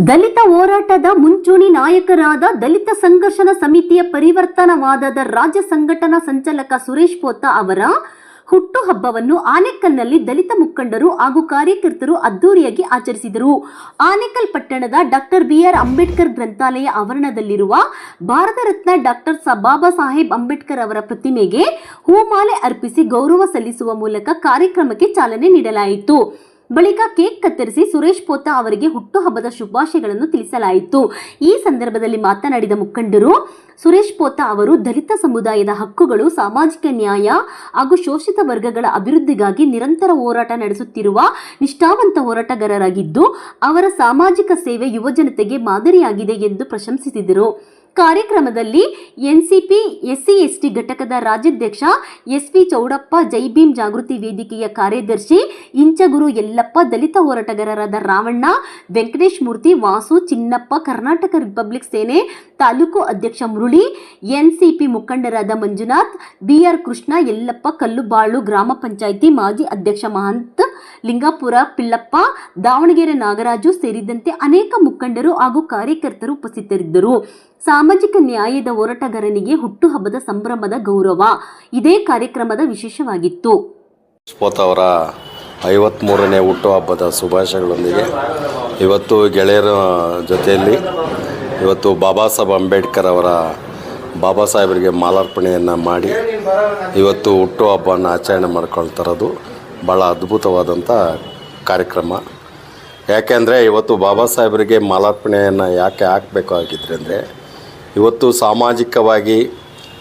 ದಲಿತ ಹೋರಾಟದ ಮುಂಚೂಣಿ ನಾಯಕರಾದ ದಲಿತ ಸಂಘರ್ಷಣ ಸಮಿತಿಯ ಪರಿವರ್ತನವಾದದ ರಾಜ್ಯ ಸಂಘಟನಾ ಸಂಚಾಲಕ ಸುರೇಶ್ ಪೋತ ಅವರ ಹುಟ್ಟುಹಬ್ಬವನ್ನು ಆನೇಕಲ್ನಲ್ಲಿ ದಲಿತ ಮುಖಂಡರು ಹಾಗೂ ಕಾರ್ಯಕರ್ತರು ಅದ್ದೂರಿಯಾಗಿ ಆಚರಿಸಿದರು. ಆನೇಕಲ್ ಪಟ್ಟಣದ ಡಾಕ್ಟರ್ BR ಅಂಬೇಡ್ಕರ್ ಗ್ರಂಥಾಲಯ ಆವರಣದಲ್ಲಿರುವ ಭಾರತ ರತ್ನ ಡಾಕ್ಟರ್ ಬಾಬಾ ಸಾಹೇಬ್ ಅಂಬೇಡ್ಕರ್ ಅವರ ಪ್ರತಿಮೆಗೆ ಹೂಮಾಲೆ ಅರ್ಪಿಸಿ ಗೌರವ ಸಲ್ಲಿಸುವ ಮೂಲಕ ಕಾರ್ಯಕ್ರಮಕ್ಕೆ ಚಾಲನೆ ನೀಡಲಾಯಿತು. ಬಳಿಕ ಕೇಕ್ ಕತ್ತರಿಸಿ ಸುರೇಶ್ ಪೋತ ಅವರಿಗೆ ಹುಟ್ಟುಹಬ್ಬದ ಶುಭಾಶಯಗಳನ್ನು ತಿಳಿಸಲಾಯಿತು. ಈ ಸಂದರ್ಭದಲ್ಲಿ ಮಾತನಾಡಿದ ಮುಖಂಡರು, ಸುರೇಶ್ ಪೋತ ಅವರು ದಲಿತ ಸಮುದಾಯದ ಹಕ್ಕುಗಳು, ಸಾಮಾಜಿಕ ನ್ಯಾಯ ಹಾಗೂ ಶೋಷಿತ ವರ್ಗಗಳ ಅಭಿವೃದ್ಧಿಗಾಗಿ ನಿರಂತರ ಹೋರಾಟ ನಡೆಸುತ್ತಿರುವ ನಿಷ್ಠಾವಂತ ಹೋರಾಟಗಾರರಾಗಿದ್ದು, ಅವರ ಸಾಮಾಜಿಕ ಸೇವೆ ಯುವಜನತೆಗೆ ಮಾದರಿಯಾಗಿದೆ ಎಂದು ಪ್ರಶಂಸಿಸಿದರು. ಕಾರ್ಯಕ್ರಮದಲ್ಲಿ NCP SC/ST ಘಟಕದ ರಾಜ್ಯಾಧ್ಯಕ್ಷ SV ಚೌಡಪ್ಪ, ಜೈ ಭೀಮ್ ಜಾಗೃತಿ ವೇದಿಕೆಯ ಕಾರ್ಯದರ್ಶಿ ಇಂಚಗುರು ಯಲ್ಲಪ್ಪ, ದಲಿತ ಹೋರಾಟಗಾರರಾದ ರಾವಣ್ಣ, ವೆಂಕಟೇಶ್ ಮೂರ್ತಿ, ವಾಸು, ಚಿನ್ನಪ್ಪ, ಕರ್ನಾಟಕ ರಿಪಬ್ಲಿಕ್ ಸೇನೆ ತಾಲೂಕು ಅಧ್ಯಕ್ಷ ಮುರಳಿ, NCP ಮುಖಂಡರಾದ ಮಂಜುನಾಥ್, BR ಕೃಷ್ಣ, ಯಲ್ಲಪ್ಪ, ಕಲ್ಲುಬಾಳು ಗ್ರಾಮ ಪಂಚಾಯಿತಿ ಮಾಜಿ ಅಧ್ಯಕ್ಷ ಮಹಂತ್, ಲಿಂಗಾಪುರ ಪಿಳ್ಳಪ್ಪ, ದಾವಣಗೆರೆ ನಾಗರಾಜು ಸೇರಿದಂತೆ ಅನೇಕ ಮುಖಂಡರು ಹಾಗೂ ಕಾರ್ಯಕರ್ತರು ಉಪಸ್ಥಿತರಿದ್ದರು. ಸಾಮಾಜಿಕ ನ್ಯಾಯದ ಹೋರಾಟಗಾರನಿಗೆ ಹುಟ್ಟುಹಬ್ಬದ ಸಂಭ್ರಮದ ಗೌರವ ಇದೇ ಕಾರ್ಯಕ್ರಮದ ವಿಶೇಷವಾಗಿತ್ತು. ಅವರ 53ನೇ ಹುಟ್ಟುಹಬ್ಬದ ಶುಭಾಶಯಗಳೊಂದಿಗೆ ಇವತ್ತು ಗೆಳೆಯರ ಜೊತೆಯಲ್ಲಿ ಇವತ್ತು ಬಾಬಾ ಸಾಹೇಬ್ ಅಂಬೇಡ್ಕರ್ ಅವರ ಬಾಬಾ ಸಾಹೇಬರಿಗೆ ಮಾಲಾರ್ಪಣೆಯನ್ನು ಮಾಡಿ ಇವತ್ತು ಹುಟ್ಟುಹಬ್ಬವನ್ನು ಆಚರಣೆ ಮಾಡ್ಕೊಳ್ತಿರೋದು ಭಾಳ ಅದ್ಭುತವಾದಂಥ ಕಾರ್ಯಕ್ರಮ. ಯಾಕೆಂದರೆ ಇವತ್ತು ಬಾಬಾ ಸಾಹೇಬರಿಗೆ ಮಾಲಾರ್ಪಣೆಯನ್ನು ಯಾಕೆ ಹಾಕಬೇಕಾಗಿದ್ರೆ ಅಂದರೆ, ಇವತ್ತು ಸಾಮಾಜಿಕವಾಗಿ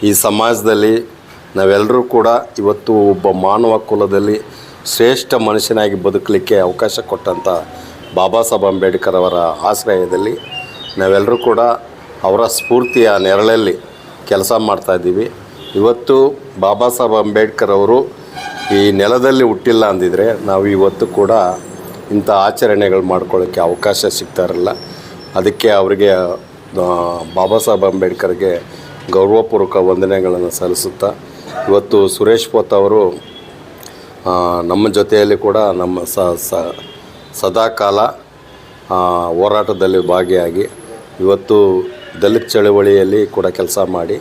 ಈ ಸಮಾಜದಲ್ಲಿ ನಾವೆಲ್ಲರೂ ಕೂಡ ಇವತ್ತು ಒಬ್ಬ ಮಾನವ ಕುಲದಲ್ಲಿ ಶ್ರೇಷ್ಠ ಮನುಷ್ಯನಾಗಿ ಬದುಕಲಿಕ್ಕೆ ಅವಕಾಶ ಕೊಟ್ಟಂಥ ಬಾಬಾ ಸಾಹೇಬ್ ಅಂಬೇಡ್ಕರ್ ಅವರ ಆಶ್ರಯದಲ್ಲಿ ನಾವೆಲ್ಲರೂ ಕೂಡ ಅವರ ಸ್ಫೂರ್ತಿಯ ನೆರಳಲ್ಲಿ ಕೆಲಸ ಮಾಡ್ತಾಯಿದ್ದೀವಿ. ಇವತ್ತು ಬಾಬಾ ಸಾಹೇಬ್ ಅಂಬೇಡ್ಕರ್ ಅವರು ಈ ನೆಲದಲ್ಲಿ ಹುಟ್ಟಿಲ್ಲ ಅಂದಿದ್ರೆ ನಾವು ಇವತ್ತು ಕೂಡ ಇಂಥ ಆಚರಣೆಗಳು ಮಾಡ್ಕೊಳ್ಳೋಕ್ಕೆ ಅವಕಾಶ ಸಿಗ್ತಾ ಇರಲ್ಲ. ಅದಕ್ಕೆ ಅವರಿಗೆ ಬಾಬಾ ಸಾಹೇಬ್ ಅಂಬೇಡ್ಕರ್ಗೆ ಗೌರವಪೂರ್ವಕ ವಂದನೆಗಳನ್ನು ಸಲ್ಲಿಸುತ್ತಾ ಇವತ್ತು ಸುರೇಶ್ ಪೋತ ಅವರು ನಮ್ಮ ಜೊತೆಯಲ್ಲಿ ಕೂಡ ನಮ್ಮ ಸದಾಕಾಲ ಹೋರಾಟದಲ್ಲಿ ಭಾಗಿಯಾಗಿ ಇವತ್ತು ದಲಿತ ಚಳವಳಿಯಲ್ಲಿ ಕೂಡ ಕೆಲಸ ಮಾಡಿ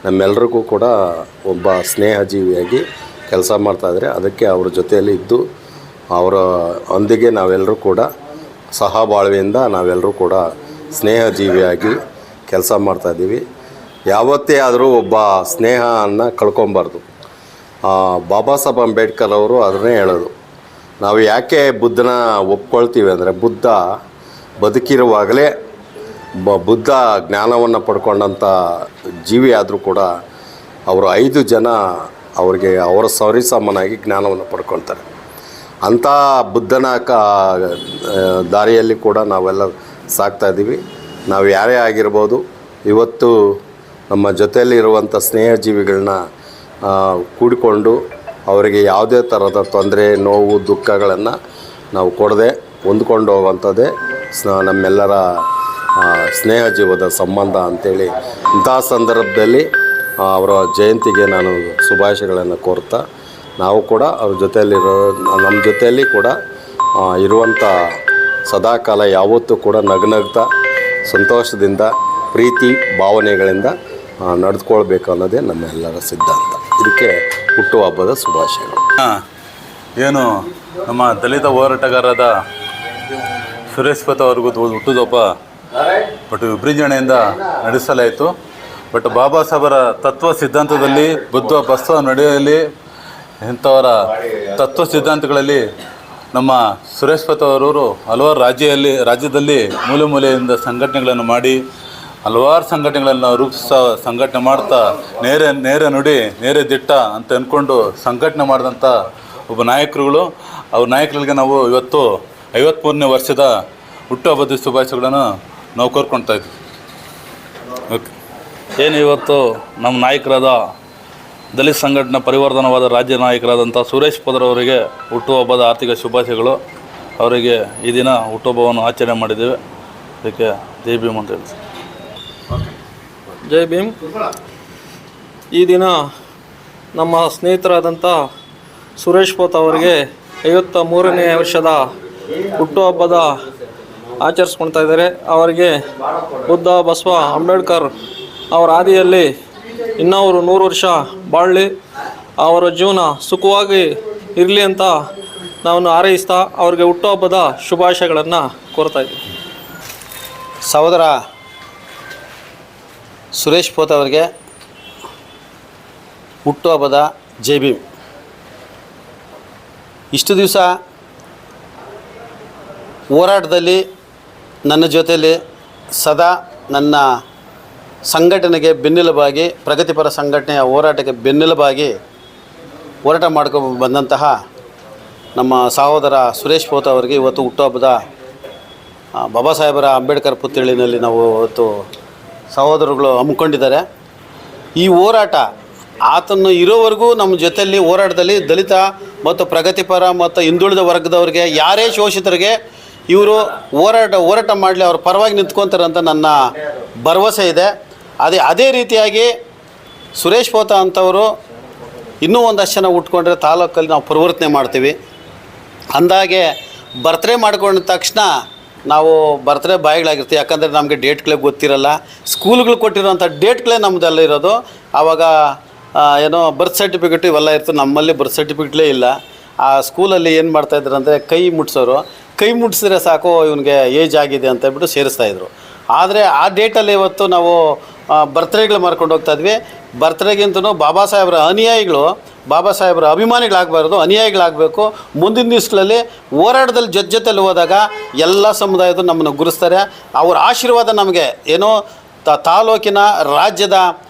ನಮ್ಮೆಲ್ಲರಿಗೂ ಕೂಡ ಒಬ್ಬ ಸ್ನೇಹಜೀವಿಯಾಗಿ ಕೆಲಸ ಮಾಡ್ತಾಯಿದ್ರೆ, ಅದಕ್ಕೆ ಅವ್ರ ಜೊತೆಯಲ್ಲಿ ಇದ್ದು ಅವರ ಒಂದಿಗೆ ನಾವೆಲ್ಲರೂ ಕೂಡ ಸಹಬಾಳ್ವೆಯಿಂದ ನಾವೆಲ್ಲರೂ ಕೂಡ ಸ್ನೇಹಜೀವಿಯಾಗಿ ಕೆಲಸ ಮಾಡ್ತಾಯಿದ್ದೀವಿ. ಯಾವತ್ತೇ ಆದರೂ ಒಬ್ಬ ಸ್ನೇಹವನ್ನು ಕಳ್ಕೊಬಾರ್ದು. ಬಾಬಾ ಸಾಹೇಬ್ ಅಂಬೇಡ್ಕರ್ ಅವರು ಅದನ್ನೇ ಹೇಳೋದು. ನಾವು ಯಾಕೆ ಬುದ್ಧನ ಒಪ್ಕೊಳ್ತೀವಿ ಅಂದರೆ, ಬುದ್ಧ ಬದುಕಿರುವಾಗಲೇ ಬುದ್ಧ ಜ್ಞಾನವನ್ನು ಪಡ್ಕೊಂಡಂಥ ಜೀವಿ ಆದರೂ ಕೂಡ ಅವರು 5 ಜನ ಅವ್ರಿಗೆ ಅವರ ಸರಿಸಮನಾಗಿ ಜ್ಞಾನವನ್ನು ಪಡ್ಕೊಳ್ತಾರೆ. ಅಂಥ ಬುದ್ಧನ ದಾರಿಯಲ್ಲಿ ಕೂಡ ನಾವೆಲ್ಲ ಸಾಕ್ತಾಯಿದ್ದೀವಿ. ನಾವು ಯಾರೇ ಆಗಿರ್ಬೋದು, ಇವತ್ತು ನಮ್ಮ ಜೊತೆಯಲ್ಲಿ ಇರುವಂಥ ಸ್ನೇಹಜೀವಿಗಳನ್ನ ಕೂಡಿಕೊಂಡು ಅವರಿಗೆ ಯಾವುದೇ ಥರದ ತೊಂದರೆ, ನೋವು, ದುಃಖಗಳನ್ನು ನಾವು ಕೊಡದೆ ಹೊಂದ್ಕೊಂಡು ಹೋಗುವಂಥದ್ದೇ ನಮ್ಮೆಲ್ಲರ ಸ್ನೇಹ ಜೀವದ ಸಂಬಂಧ ಅಂಥೇಳಿ ಇಂಥ ಸಂದರ್ಭದಲ್ಲಿ ಅವರ ಜಯಂತಿಗೆ ನಾನು ಶುಭಾಶಯಗಳನ್ನು ಕೋರ್ತಾ, ನಾವು ಕೂಡ ಅವ್ರ ನಮ್ಮ ಜೊತೆಯಲ್ಲಿ ಕೂಡ ಇರುವಂಥ ಸದಾಕಾಲ ಯಾವತ್ತೂ ಕೂಡ ನಗ್ನಗ್ತಾ ಸಂತೋಷದಿಂದ ಪ್ರೀತಿ ಭಾವನೆಗಳಿಂದ ನಡೆದುಕೊಳ್ಬೇಕು ಅನ್ನೋದೇ ನಮ್ಮೆಲ್ಲರ ಸಿದ್ಧಾಂತ. ಇದಕ್ಕೆ ಹುಟ್ಟುಹಬ್ಬದ ಶುಭಾಶಯಗಳು. ಏನು ನಮ್ಮ ದಲಿತ ಹೋರಾಟಗಾರರಾದ ಸುರೇಶ್ ಪೋತ ಅವ್ರಿಗೂ ಹುಟ್ಟುಹಬ್ಬ ವಿಜೃಂಭಣೆಯಿಂದ ನಡೆಸಲಾಯಿತು. ಬಾಬಾ ಸಾಹೇಬರ ತತ್ವ ಸಿದ್ಧಾಂತದಲ್ಲಿ ಬುದ್ಧ ಬಸವ ನಡೆಯಲ್ಲಿ ಇಂಥವರ ತತ್ವ ಸಿದ್ಧಾಂತಗಳಲ್ಲಿ ನಮ್ಮ ಸುರೇಶ್ ಪೋತ ಅವರು ಹಲವಾರು ರಾಜ್ಯದಲ್ಲಿ ಮೂಲೆ ಮೂಲೆಯಿಂದ ಸಂಘಟನೆಗಳನ್ನು ಮಾಡಿ ಹಲವಾರು ಸಂಘಟನೆಗಳನ್ನು ಸಂಘಟನೆ ಮಾಡ್ತಾ ನೇರ ನುಡಿ ನೇರ ದಿಟ್ಟ ಅಂತ ಅಂದ್ಕೊಂಡು ಸಂಘಟನೆ ಮಾಡಿದಂಥ ಒಬ್ಬ ನಾಯಕರುಗಳು. ಅವ್ರ ನಾಯಕರಿಗೆ ನಾವು ಇವತ್ತು 53ನೇ ವರ್ಷದ ಹುಟ್ಟುಹಬ್ಬದ ಶುಭಾಶಯಗಳನ್ನು ನಾವು ಕೋರ್ಕೊಳ್ತಾ ಇದ್ವಿ. ಓಕೆ. ಏನು ಇವತ್ತು ನಮ್ಮ ನಾಯಕರಾದ ದಲಿತ ಸಂಘಟನೆ ಪರಿವರ್ತನವಾದ ರಾಜ್ಯ ನಾಯಕರಾದಂಥ ಸುರೇಶ್ ಪೋತರವರಿಗೆ ಹುಟ್ಟುಹಬ್ಬದ ಆರ್ಥಿಕ ಶುಭಾಶಯಗಳು. ಅವರಿಗೆ ಈ ದಿನ ಹುಟ್ಟುಹಬ್ಬವನ್ನು ಆಚರಣೆ ಮಾಡಿದ್ದೇವೆ. ಅದಕ್ಕೆ ಜೈ ಭೀಮ್ ಅಂತ ಹೇಳಿ. ಜೈ ಭೀಮ್. ಈ ದಿನ ನಮ್ಮ ಸ್ನೇಹಿತರಾದಂಥ ಸುರೇಶ್ ಪೋತ ಅವರಿಗೆ 53ನೇ ವರ್ಷದ ಹುಟ್ಟುಹಬ್ಬದ ಆಚರಿಸ್ಕೊಳ್ತಾ ಇದ್ದಾರೆ. ಅವರಿಗೆ ಬುದ್ಧ, ಬಸವ, ಅಂಬೇಡ್ಕರ್ ಅವರ ಹಾದಿಯಲ್ಲಿ ಇನ್ನೂ ಅವರು 100 ವರ್ಷ ಬಾಳಲಿ, ಅವರ ಜೀವನ ಸುಖವಾಗಿ ಇರಲಿ ಅಂತ ನಾನು ಹಾರೈಸ್ತಾ ಅವ್ರಿಗೆ ಹುಟ್ಟುಹಬ್ಬದ ಶುಭಾಶಯಗಳನ್ನು ಕೋರ್ತಾ ಇದ್ದೀನಿ. ಸಹೋದರ ಸುರೇಶ್ ಪೋತ್ ಅವರಿಗೆ ಹುಟ್ಟುಹಬ್ಬದ ಜೈ ಭೀಮ್. ಇಷ್ಟು ದಿವಸ ಹೋರಾಟದಲ್ಲಿ ನನ್ನ ಜೊತೆಯಲ್ಲಿ ಸದಾ ನನ್ನ ಸಂಘಟನೆಗೆ ಬೆನ್ನೆಲುಬಾಗಿ, ಪ್ರಗತಿಪರ ಸಂಘಟನೆಯ ಹೋರಾಟಕ್ಕೆ ಬೆನ್ನೆಲುಬಾಗಿ ಹೋರಾಟ ಮಾಡ್ಕೊಂಡು ಬಂದಂತಹ ನಮ್ಮ ಸಹೋದರ ಸುರೇಶ್ ಪೋತ್ ಅವರಿಗೆ ಇವತ್ತು ಹುಟ್ಟುಹಬ್ಬದ ಬಾಬಾ ಸಾಹೇಬರ ಅಂಬೇಡ್ಕರ್ ಪುತ್ಥಳಿನಲ್ಲಿ ನಾವು ಇವತ್ತು ಸಹೋದರಗಳು ಹಮ್ಮಿಕೊಂಡಿದ್ದಾರೆ. ಈ ಹೋರಾಟ ಆತನು ಇರೋವರೆಗೂ ನಮ್ಮ ಜೊತೆಯಲ್ಲಿ ಹೋರಾಟದಲ್ಲಿ ದಲಿತ ಮತ್ತು ಪ್ರಗತಿಪರ ಮತ್ತು ಹಿಂದುಳಿದ ವರ್ಗದವ್ರಿಗೆ, ಯಾರೇ ಶೋಷಿತರಿಗೆ ಇವರು ಹೋರಾಟ ಮಾಡಲಿ, ಅವ್ರ ಪರವಾಗಿ ನಿಂತ್ಕೊತಾರೆ ಅಂತ ನನ್ನ ಭರವಸೆ ಇದೆ. ಅದೇ ರೀತಿಯಾಗಿ ಸುರೇಶ್ ಪೋತ ಅಂಥವರು ಇನ್ನೂ ಒಂದಷ್ಟು ಜನ ಉಟ್ಕೊಂಡ್ರೆ ತಾಲೂಕಲ್ಲಿ ನಾವು ಪರಿವರ್ತನೆ ಮಾಡ್ತೀವಿ. ಅಂದಾಗೆ ಬರ್ತ್ಡೇ ಮಾಡ್ಕೊಂಡ ತಕ್ಷಣ ನಾವು ಬರ್ತ್ಡೇ ಬಾಯಿಗಳಾಗಿರ್ತೀವಿ. ಯಾಕಂದರೆ ನಮಗೆ ಡೇಟ್ಗಳೇ ಗೊತ್ತಿರಲ್ಲ. ಸ್ಕೂಲ್ಗಳು ಕೊಟ್ಟಿರೋಂಥ ಡೇಟ್ಗಳೇ ನಮ್ಮದೆಲ್ಲ ಇರೋದು. ಆವಾಗ ಏನೋ ಬರ್ತ್ ಸರ್ಟಿಫಿಕೇಟು ಇವೆಲ್ಲ ಇರ್ತದೆ. ನಮ್ಮಲ್ಲಿ ಬರ್ತ್ ಸರ್ಟಿಫಿಕೇಟ್ಲೇ ಇಲ್ಲ. ಆ ಸ್ಕೂಲಲ್ಲಿ ಏನು ಮಾಡ್ತಾಯಿದ್ರು ಅಂದರೆ ಕೈ ಮುಟ್ಸೋರು, ಕೈ ಮುಟ್ಸಿದ್ರೆ ಸಾಕು ಇವನಿಗೆ ಏಜ್ ಆಗಿದೆ ಅಂತ ಹೇಳ್ಬಿಟ್ಟು ಸೇರಿಸ್ತಾಯಿದ್ರು. ಆದರೆ ಆ ಡೇಟಲ್ಲಿ ಇವತ್ತು ನಾವು ಬರ್ತ್ಡೇಗಳು ಮಾಡ್ಕೊಂಡು ಹೋಗ್ತಾಯಿದ್ವಿ. ಬರ್ತ್ಡೇಗಿಂತನೂ ಬಾಬಾ ಸಾಹೇಬ್ರ ಅನುಯಾಯಿಗಳು, ಬಾಬಾ ಸಾಹೇಬ್ರ ಅಭಿಮಾನಿಗಳಾಗಬಾರ್ದು, ಅನುಯಾಯಿಗಳಾಗಬೇಕು. ಮುಂದಿನ ದಿವಸಗಳಲ್ಲಿ ಹೋರಾಟದಲ್ಲಿ ಜೊತೆಯಲ್ಲಿ ಹೋದಾಗ ಎಲ್ಲ ಸಮುದಾಯದ ನಮ್ಮನ್ನು ಗುರುಸ್ತಾರೆ. ಅವರ ಆಶೀರ್ವಾದ ನಮಗೆ ಏನೋ ತಾಲೂಕಿನ, ರಾಜ್ಯದ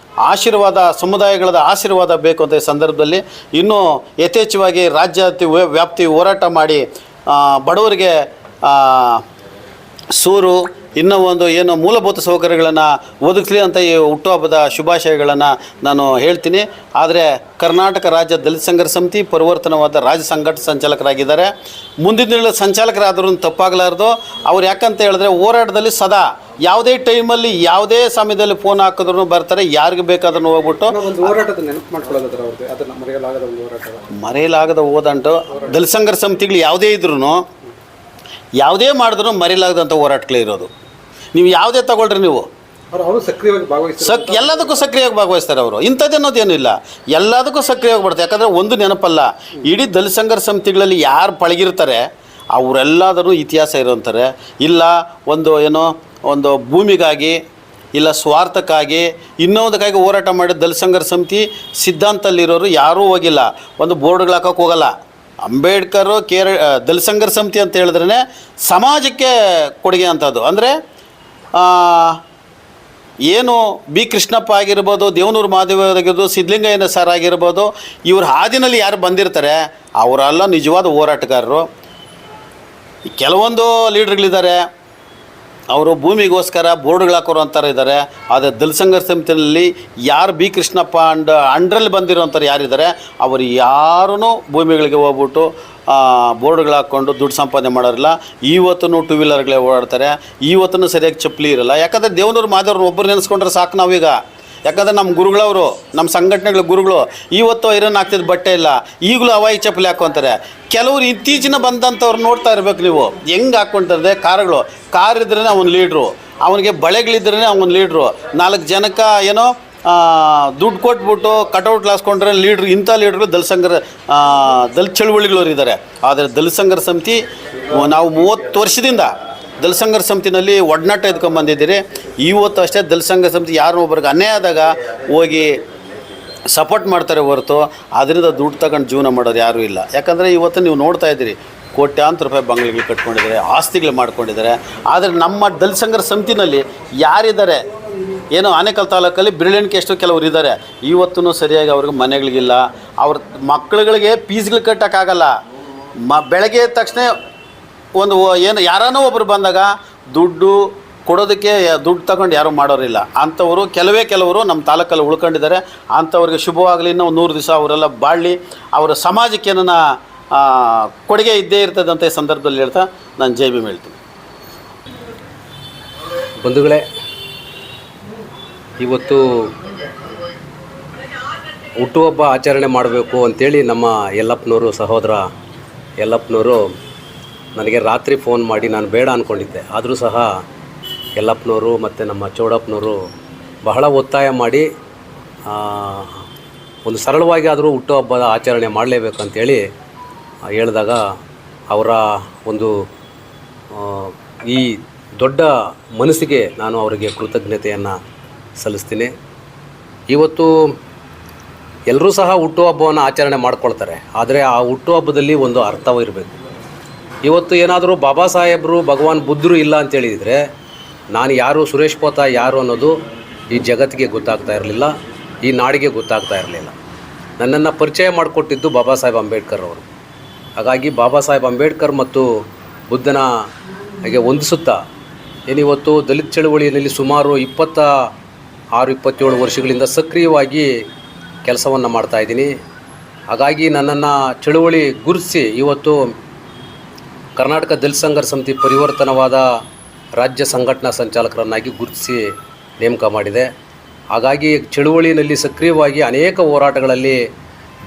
ಆಶೀರ್ವಾದ, ಸಮುದಾಯಗಳದ ಆಶೀರ್ವಾದ ಬೇಕು ಅಂತ ಈ ಸಂದರ್ಭದಲ್ಲಿ ಇನ್ನೂ ಯಥೇಚ್ಛವಾಗಿ ರಾಜ್ಯ ವ್ಯಾಪ್ತಿ ಹೋರಾಟ ಮಾಡಿ ಬಡವರಿಗೆ ಸೂರು, ಇನ್ನೂ ಒಂದು ಏನು ಮೂಲಭೂತ ಸೌಕರ್ಯಗಳನ್ನು ಒದಗಿಸಲಿ ಅಂತ ಈ ಹುಟ್ಟುಹಬ್ಬದ ಶುಭಾಶಯಗಳನ್ನು ನಾನು ಹೇಳ್ತೀನಿ. ಆದರೆ ಕರ್ನಾಟಕ ರಾಜ್ಯ ದಲಿತ ಸಂಘರ್ಷ ಸಮಿತಿ ಪರಿವರ್ತನವಾದ ರಾಜ್ಯ ಸಂಘಟನಾ ಸಂಚಾಲಕರಾಗಿದ್ದಾರೆ. ಮುಂದಿನ ದಿನಗಳ ಸಂಚಾಲಕರಾದ್ರೂ ತಪ್ಪಾಗಲಾರ್ದು. ಅವ್ರು ಯಾಕಂತ ಹೇಳಿದ್ರೆ ಹೋರಾಟದಲ್ಲಿ ಸದಾ ಯಾವುದೇ ಟೈಮಲ್ಲಿ, ಯಾವುದೇ ಸಮಯದಲ್ಲಿ ಫೋನ್ ಹಾಕಿದ್ರು ಬರ್ತಾರೆ. ಯಾರಿಗೆ ಬೇಕಾದ್ರೂ ಹೋಗ್ಬಿಟ್ಟು ಮರೆಯಲಾಗದ ಹೋದಂಟು ದಲಿತ ಸಂಘರ್ಷ ಸಮಿತಿಗಳು ಯಾವುದೇ ಇದ್ರೂ, ಯಾವುದೇ ಮಾಡಿದ್ರು ಮರೆಯಲಾಗದಂಥ ಹೋರಾಟಗಳೇ ಇರೋದು. ನೀವು ಯಾವುದೇ ತಗೊಳ್ರಿ, ನೀವು ಎಲ್ಲದಕ್ಕೂ ಸಕ್ರಿಯವಾಗಿ ಭಾಗವಹಿಸ್ತಾರೆ ಅವರು. ಇಂಥದ್ದೇನೋದೇನೂ ಇಲ್ಲ, ಎಲ್ಲದಕ್ಕೂ ಸಕ್ರಿಯವಾಗಿ ಬರ್ತಾರೆ. ಯಾಕಂದರೆ ಒಂದು ನೆನಪಲ್ಲ, ಇಡೀ ದಲಿತ ಸಂಘರ್ಷ ಸಮಿತಿಗಳಲ್ಲಿ ಯಾರು ಪಳಗಿರ್ತಾರೆ ಅವರೆಲ್ಲದರೂ ಇತಿಹಾಸ ಇರೋಂತಾರೆ. ಇಲ್ಲ ಒಂದು ಭೂಮಿಗಾಗಿ, ಇಲ್ಲ ಸ್ವಾರ್ಥಕ್ಕಾಗಿ, ಇನ್ನೊಂದಕ್ಕಾಗಿ ಹೋರಾಟ ಮಾಡಿದ ದಲಿತ ಸಂಘರ್ಷ ಸಮಿತಿ ಸಿದ್ಧಾಂತದಲ್ಲಿರೋರು ಯಾರೂ ಹೋಗಿಲ್ಲ. ಒಂದು ಬೋರ್ಡ್ಗಳು ಹಾಕೋಕೆ ಹೋಗಲ್ಲ. ಅಂಬೇಡ್ಕರು ದಲಿತ ಸಂಘರ್ಷ ಸಮಿತಿ ಅಂತ ಹೇಳಿದ್ರೇ ಸಮಾಜಕ್ಕೆ ಕೊಡುಗೆ ಅಂಥದ್ದು. ಅಂದರೆ ಏನು ಬಿ ಕೃಷ್ಣಪ್ಪ ಆಗಿರ್ಬೋದು, ದೇವನೂರು ಮಹಾದೇವ ಆಗಿರ್ಬೋದು, ಸಿದ್ಧಲಿಂಗಯ್ಯನ ಸರ್ ಆಗಿರ್ಬೋದು, ಇವ್ರ ಹಾದಿನಲ್ಲಿ ಯಾರು ಬಂದಿರ್ತಾರೆ ಅವರೆಲ್ಲ ನಿಜವಾದ ಹೋರಾಟಗಾರರು. ಕೆಲವೊಂದು ಲೀಡ್ರ್ಗಳಿದ್ದಾರೆ, ಅವರು ಭೂಮಿಗೋಸ್ಕರ ಬೋರ್ಡ್ಗಳು ಹಾಕೋರು ಅಂತಾರೆ ಇದ್ದಾರೆ. ಆದರೆ ದಲಿತ ಸಂಘರ್ಷ ಸಮಿತಿಯಲ್ಲಿ ಯಾರು ಬಿ ಕೃಷ್ಣಪ್ಪ ಅಂಡ್ರಲ್ಲಿ ಬಂದಿರೋಂಥವ್ರು ಯಾರಿದ್ದಾರೆ ಅವರು ಯಾರೂ ಭೂಮಿಗಳಿಗೆ ಹೋಗ್ಬಿಟ್ಟು ಬೋರ್ಡ್ಗಳು ಹಾಕ್ಕೊಂಡು ದುಡ್ಡು ಸಂಪಾದನೆ ಮಾಡೋರಿಲ್ಲ. ಇವತ್ತೂ ಟೂ ವೀಲರ್ಗಳೇ ಓಡಾಡ್ತಾರೆ. ಇವತ್ತೂ ಸರಿಯಾಗಿ ಚಪ್ಪಲಿ ಇರಲ್ಲ. ಯಾಕಂದರೆ ದೇವನೂರು ಮಾದೇವ್ರನ್ನ ಒಬ್ಬರು ನೆನೆಸ್ಕೊಂಡ್ರೆ ಸಾಕು ನಾವೀಗ. ಯಾಕಂದರೆ ನಮ್ಮ ಗುರುಗಳವರು, ನಮ್ಮ ಸಂಘಟನೆಗಳ ಗುರುಗಳು ಇವತ್ತು ಐರನ್ ಹಾಕ್ತಿದ್ದು ಬಟ್ಟೆ ಇಲ್ಲ, ಈಗಲೂ ಹವಾಯಿ ಚಪ್ಪಲಿ ಹಾಕ್ಕೊತಾರೆ. ಕೆಲವರು ಇತ್ತೀಚಿನ ಬಂದಂಥವ್ರು ನೋಡ್ತಾ ಇರ್ಬೇಕು ನೀವು, ಹೆಂಗೆ ಹಾಕ್ಕೊಳ್ತಾರೆ ಕಾರ್ ಇದ್ರೇ ಅವನ ಲೀಡ್ರು, ಅವನಿಗೆ ಬಳೆಗಳಿದ್ರೇ ಅವನ ಲೀಡ್ರು. 4 ಜನಕ್ಕೆ ಏನೋ ದುಡ್ಡು ಕೊಟ್ಬಿಟ್ಟು ಕಟೌಟ್ ಹಾಸ್ಕೊಂಡ್ರೆ ಲೀಡ್ರು. ಇಂಥ ಲೀಡ್ರು ದಲಿತ ಚಳುವಳಿಗಳವ್ರು ಇದ್ದಾರೆ. ಆದರೆ ದಲಿತ ಸಂಘರ್ಷ ಸಮಿತಿ ನಾವು 30 ವರ್ಷದಿಂದ ದಲಿತ ಸಂಘರ್ಷ ಸಮಿತಿನಲ್ಲಿ ಒಡನಾಟ ಎದ್ಕೊಂಡ್ಬಂದಿದ್ದೀರಿ. ಇವತ್ತು ಅಷ್ಟೇ ದಲಿತ ಸಂಘರ್ಷ ಸಮಿತಿ ಯಾರು ಒಬ್ರಿಗೆ ಅನ್ಯಾಯ ಆದಾಗ ಹೋಗಿ ಸಪೋರ್ಟ್ ಮಾಡ್ತಾರೆ ಹೊರತು ಅದರಿಂದ ದುಡ್ಡು ತಗೊಂಡು ಜೀವನ ಮಾಡೋರು ಯಾರೂ ಇಲ್ಲ. ಯಾಕಂದರೆ ಇವತ್ತು ನೀವು ನೋಡ್ತಾ ಇದ್ದೀರಿ, ಕೋಟ್ಯಾಂತರ ರೂಪಾಯಿ ಬಂಗ್ಲೆಗಳು ಕಟ್ಕೊಂಡಿದ್ದಾರೆ, ಆಸ್ತಿಗಳು ಮಾಡ್ಕೊಂಡಿದ್ದಾರೆ. ಆದರೆ ನಮ್ಮ ದಲಿತ ಸಂಘರ್ಷ ಸಮಿತಿನಲ್ಲಿ ಯಾರಿದ್ದಾರೆ, ಏನೋ ಆನೇಕಲ್ ತಾಲೂಕಲ್ಲಿ ಬಿರಳೆಣಿಕೆ ಎಷ್ಟು ಕೆಲವರು ಇದ್ದಾರೆ. ಇವತ್ತೂ ಸರಿಯಾಗಿ ಅವ್ರಿಗೆ ಮನೆಗಳಿಗಿಲ್ಲ. ಅವ್ರ ಮಕ್ಕಳುಗಳಿಗೆ ಫೀಸ್ಗಳು ಕಟ್ಟೋಕ್ಕಾಗಲ್ಲ. ಬೆಳಗ್ಗೆ ಎದ್ದ ತಕ್ಷಣ ಯಾರಾನೋ ಒಬ್ಬರು ಬಂದಾಗ ದುಡ್ಡು ಕೊಡೋದಕ್ಕೆ ದುಡ್ಡು ತಗೊಂಡು ಯಾರೂ ಮಾಡೋರಿಲ್ಲ. ಅಂಥವರು ಕೆಲವರು ನಮ್ಮ ತಾಲೂಕಲ್ಲಿ ಉಳ್ಕೊಂಡಿದ್ದಾರೆ. ಅಂಥವ್ರಿಗೆ ಶುಭವಾಗಲಿ. ಇನ್ನೂ 100 ದಿವಸ ಅವರೆಲ್ಲ ಬಾಳಲಿ, ಅವರ ಸಮಾಜಕ್ಕೆ ಏನನ್ನ ಕೊಡುಗೆ ಇದ್ದೇ ಇರ್ತದಂಥ ಈ ಸಂದರ್ಭದಲ್ಲಿ ಹೇಳ್ತಾ ನಾನು ಜೈ ಭೀಮ್ ಹೇಳ್ತೀನಿ. ಬಂಧುಗಳೇ, ಇವತ್ತು ಹುಟ್ಟುಹಬ್ಬ ಆಚರಣೆ ಮಾಡಬೇಕು ಅಂಥೇಳಿ ನಮ್ಮ ಯಲ್ಲಪ್ಪನವರು, ಸಹೋದರ ಯಲ್ಲಪ್ಪನವರು ನನಗೆ ರಾತ್ರಿ ಫೋನ್ ಮಾಡಿ ನಾನು ಬೇಡ ಅಂದ್ಕೊಂಡಿದ್ದೆ. ಆದರೂ ಸಹ ಯಲ್ಲಪ್ಪನವರು ಮತ್ತು ನಮ್ಮ ಚೌಡಪ್ಪನವರು ಬಹಳ ಒತ್ತಾಯ ಮಾಡಿ ಒಂದು ಸರಳವಾಗಿ ಆದರೂ ಹುಟ್ಟುಹಬ್ಬದ ಆಚರಣೆ ಮಾಡಲೇಬೇಕಂತೇಳಿ ಹೇಳಿದಾಗ ಅವರ ಒಂದು ಈ ದೊಡ್ಡ ಮನಸ್ಸಿಗೆ ನಾನು ಅವರಿಗೆ ಕೃತಜ್ಞತೆಯನ್ನು ಸಲ್ಲಿಸ್ತೀನಿ. ಇವತ್ತು ಎಲ್ಲರೂ ಸಹ ಹುಟ್ಟುಹಬ್ಬವನ್ನು ಆಚರಣೆ ಮಾಡ್ಕೊಳ್ತಾರೆ, ಆದರೆ ಆ ಹುಟ್ಟುಹಬ್ಬದಲ್ಲಿ ಒಂದು ಅರ್ಥವಿರಬೇಕು. ಇವತ್ತು ಏನಾದರೂ ಬಾಬಾ ಸಾಹೇಬರು ಭಗವಾನ್ ಬುದ್ಧರು ಇಲ್ಲ ಅಂತೇಳಿದರೆ ನಾನು ಯಾರು, ಸುರೇಶ್ ಪೋತ ಯಾರು ಅನ್ನೋದು ಈ ಜಗತ್ತಿಗೆ ಗೊತ್ತಾಗ್ತಾ ಇರಲಿಲ್ಲ, ಈ ನಾಡಿಗೆ ಗೊತ್ತಾಗ್ತಾ ಇರಲಿಲ್ಲ. ನನ್ನನ್ನು ಪರಿಚಯ ಮಾಡಿಕೊಟ್ಟಿದ್ದು ಬಾಬಾ ಸಾಹೇಬ್ ಅಂಬೇಡ್ಕರ್ ಅವರು. ಹಾಗಾಗಿ ಬಾಬಾ ಸಾಹೇಬ್ ಅಂಬೇಡ್ಕರ್ ಮತ್ತು ಬುದ್ಧನ ಹಾಗೆ ಹೊಂದಿಸುತ್ತಾ ಏನಿವತ್ತು ದಲಿತ ಚಳವಳಿಯಲ್ಲಿ ಸುಮಾರು 26-27 ವರ್ಷಗಳಿಂದ ಸಕ್ರಿಯವಾಗಿ ಕೆಲಸವನ್ನು ಮಾಡ್ತಾಯಿದ್ದೀನಿ. ಹಾಗಾಗಿ ನನ್ನನ್ನು ಚಳುವಳಿ ಗುರುತಿಸಿ ಇವತ್ತು ಕರ್ನಾಟಕ ದಲಿತ ಸಂಘರ್ಷ ಸಮಿತಿ ಪರಿವರ್ತನವಾದ ರಾಜ್ಯ ಸಂಘಟನಾ ಸಂಚಾಲಕರನ್ನಾಗಿ ಗುರುತಿಸಿ ನೇಮಕ ಮಾಡಿದೆ. ಹಾಗಾಗಿ ಚಳುವಳಿಯಲ್ಲಿ ಸಕ್ರಿಯವಾಗಿ ಅನೇಕ ಹೋರಾಟಗಳಲ್ಲಿ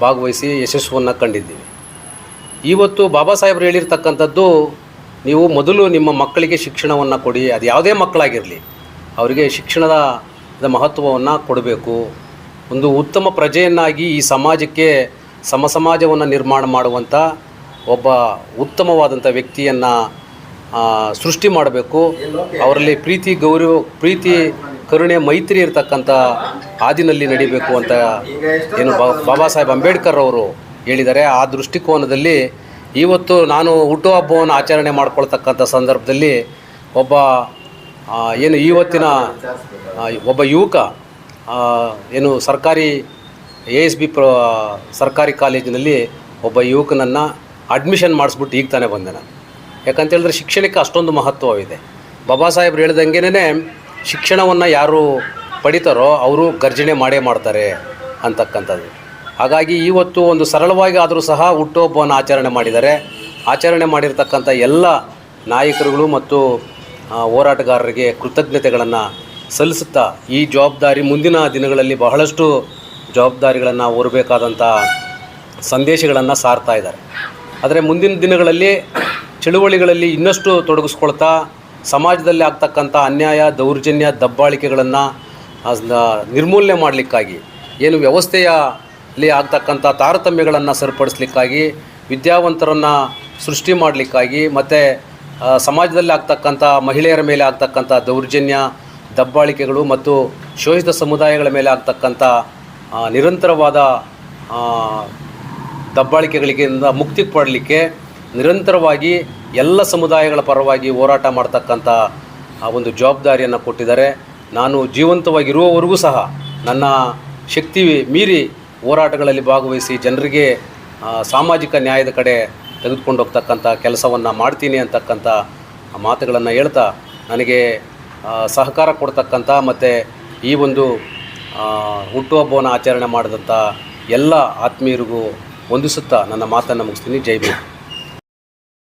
ಭಾಗವಹಿಸಿ ಯಶಸ್ಸನ್ನು ಕಂಡಿದ್ದೀವಿ. ಇವತ್ತು ಬಾಬಾ ಸಾಹೇಬರು ಹೇಳಿರ್ತಕ್ಕಂಥದ್ದು, ನೀವು ಮೊದಲು ನಿಮ್ಮ ಮಕ್ಕಳಿಗೆ ಶಿಕ್ಷಣವನ್ನು ಕೊಡಿ, ಅದು ಯಾವುದೇ ಮಕ್ಕಳಾಗಿರಲಿ ಅವರಿಗೆ ಶಿಕ್ಷಣದ ಮಹತ್ವವನ್ನು ಕೊಡಬೇಕು. ಒಂದು ಉತ್ತಮ ಪ್ರಜೆಯನ್ನಾಗಿ ಈ ಸಮಾಜಕ್ಕೆ ಸಮಾಜವನ್ನು ನಿರ್ಮಾಣ ಮಾಡುವಂಥ ಒಬ್ಬ ಉತ್ತಮವಾದಂಥ ವ್ಯಕ್ತಿಯನ್ನು ಸೃಷ್ಟಿ ಮಾಡಬೇಕು. ಅವರಲ್ಲಿ ಪ್ರೀತಿ ಕರುಣೆ ಮೈತ್ರಿ ಇರತಕ್ಕಂಥ ಹಾದಿನಲ್ಲಿ ನಡಿಬೇಕು ಅಂತ ಏನು ಬಾಬಾ ಸಾಹೇಬ್ ಅಂಬೇಡ್ಕರ್ ಅವರು ಹೇಳಿದ್ದಾರೆ. ಆ ದೃಷ್ಟಿಕೋನದಲ್ಲಿ ಇವತ್ತು ನಾನು ಹುಟ್ಟುಹಬ್ಬವನ್ನು ಆಚರಣೆ ಮಾಡ್ಕೊಳ್ತಕ್ಕಂಥ ಸಂದರ್ಭದಲ್ಲಿ ಏನು ಇವತ್ತಿನ ಒಬ್ಬ ಯುವಕ ಏನು ಸರ್ಕಾರಿ ASB ಸರ್ಕಾರಿ ಕಾಲೇಜಿನಲ್ಲಿ ಒಬ್ಬ ಯುವಕನನ್ನು ಅಡ್ಮಿಷನ್ ಮಾಡಿಸ್ಬಿಟ್ಟು ಈಗ ತಾನೇ ಬಂದೆ ನಾನು. ಯಾಕಂತೇಳಿದ್ರೆ ಶಿಕ್ಷಣಕ್ಕೆ ಅಷ್ಟೊಂದು ಮಹತ್ವವಿದೆ. ಬಾಬಾ ಸಾಹೇಬ್ರು ಹೇಳ್ದಂಗೆನೇ ಶಿಕ್ಷಣವನ್ನು ಯಾರು ಪಡಿತಾರೋ ಅವರು ಗರ್ಜನೆ ಮಾಡ್ತಾರೆ ಅಂತಕ್ಕಂಥದ್ದು. ಹಾಗಾಗಿ ಇವತ್ತು ಒಂದು ಸರಳವಾಗಿ ಆದರೂ ಸಹ ಹುಟ್ಟುಹಬ್ಬವನ್ನು ಆಚರಣೆ ಮಾಡಿದ್ದಾರೆ. ಆಚರಣೆ ಮಾಡಿರ್ತಕ್ಕಂಥ ಎಲ್ಲ ನಾಯಕರುಗಳು ಮತ್ತು ಹೋರಾಟಗಾರರಿಗೆ ಕೃತಜ್ಞತೆಗಳನ್ನು ಸಲ್ಲಿಸುತ್ತಾ ಈ ಜವಾಬ್ದಾರಿ ಮುಂದಿನ ದಿನಗಳಲ್ಲಿ ಬಹಳಷ್ಟು ಜವಾಬ್ದಾರಿಗಳನ್ನು ಹೊರಬೇಕಾದಂಥ ಸಂದೇಶಗಳನ್ನು ಸಾರ್ತಾ ಇದ್ದಾರೆ. ಆದರೆ ಮುಂದಿನ ದಿನಗಳಲ್ಲಿ ಚಳುವಳಿಗಳಲ್ಲಿ ಇನ್ನಷ್ಟು ತೊಡಗಿಸ್ಕೊಳ್ತಾ ಸಮಾಜದಲ್ಲಿ ಆಗ್ತಕ್ಕಂಥ ಅನ್ಯಾಯ, ದೌರ್ಜನ್ಯ, ದಬ್ಬಾಳಿಕೆಗಳನ್ನು ನಿರ್ಮೂಲನೆ ಮಾಡಲಿಕ್ಕಾಗಿ, ಏನು ವ್ಯವಸ್ಥೆಯಲ್ಲಿ ಆಗ್ತಕ್ಕಂಥ ತಾರತಮ್ಯಗಳನ್ನು ಸರಿಪಡಿಸ್ಲಿಕ್ಕಾಗಿ, ವಿದ್ಯಾವಂತರನ್ನು ಸೃಷ್ಟಿ ಮಾಡಲಿಕ್ಕಾಗಿ, ಮತ್ತು ಸಮಾಜದಲ್ಲಿ ಆಗ್ತಕ್ಕಂಥ ಮಹಿಳೆಯರ ಮೇಲೆ ಆಗ್ತಕ್ಕಂಥ ದೌರ್ಜನ್ಯ, ದಬ್ಬಾಳಿಕೆಗಳು ಮತ್ತು ಶೋಷಿತ ಸಮುದಾಯಗಳ ಮೇಲೆ ಆಗ್ತಕ್ಕಂಥ ನಿರಂತರವಾದ ದಬ್ಬಾಳಿಕೆಗಳಿಂದ ಮುಕ್ತಿ ಪಡಲಿಕ್ಕೆ ನಿರಂತರವಾಗಿ ಎಲ್ಲ ಸಮುದಾಯಗಳ ಪರವಾಗಿ ಹೋರಾಟ ಮಾಡ್ತಕ್ಕಂಥ ಒಂದು ಜವಾಬ್ದಾರಿಯನ್ನು ಕೊಟ್ಟಿದ್ದಾರೆ. ನಾನು ಜೀವಂತವಾಗಿರುವವರೆಗೂ ಸಹ ನನ್ನ ಶಕ್ತಿ ಮೀರಿ ಹೋರಾಟಗಳಲ್ಲಿ ಭಾಗವಹಿಸಿ ಜನರಿಗೆ ಸಾಮಾಜಿಕ ನ್ಯಾಯದ ಕಡೆ ತೆಗೆದುಕೊಂಡು ಹೋಗ್ತಕ್ಕಂಥ ಕೆಲಸವನ್ನು ಮಾಡ್ತೀನಿ ಅಂತಕ್ಕಂಥ ಮಾತುಗಳನ್ನು ಹೇಳ್ತಾ, ನನಗೆ ಸಹಕಾರ ಕೊಡ್ತಕ್ಕಂಥ ಮತ್ತು ಈ ಒಂದು ಹುಟ್ಟುಹಬ್ಬವನ್ನು ಆಚರಣೆ ಮಾಡಿದಂಥ ಎಲ್ಲ ಆತ್ಮೀಯರಿಗೂ ವಂದಿಸುತ್ತಾ ನನ್ನ ಮಾತನ್ನು ಮುಗಿಸ್ತೀನಿ. ಜೈ ಭೀಮ್.